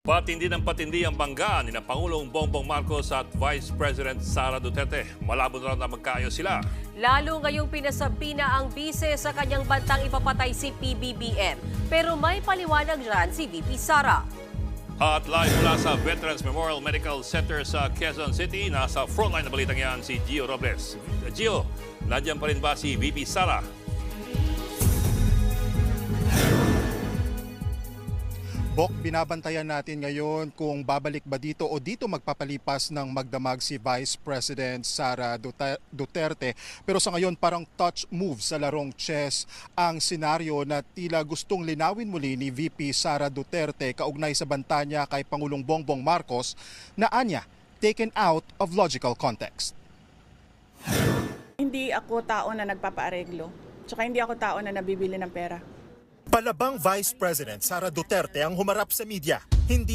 Patindi ng patindi ang banggaan ni na Pangulong Bongbong Marcos at Vice President Sara Duterte. Malabo na raw na magkaayos sila. Lalo ngayong pinasabi na ang bise sa kanyang bantang ipapatay si PBBM. Pero may paliwanag dyan si VP Sara. At live mula sa Veterans Memorial Medical Center sa Quezon City, nasa frontline na balitang yan si Gio Robles. Gio, nandiyan pa rin ba si VP Sara? Bok, binabantayan natin ngayon kung babalik ba dito o dito magpapalipas ng magdamag si Vice President Sara Duterte. Pero sa ngayon parang touch move sa larong chess ang senaryo na tila gustong linawin muli ni VP Sara Duterte kaugnay sa banta niya kay Pangulong Bongbong Marcos na anya taken out of logical context. Hindi ako tao na nagpapaareglo. Tsaka hindi ako tao na nabibili ng pera. Palabang Vice President Sara Duterte ang humarap sa media. Hindi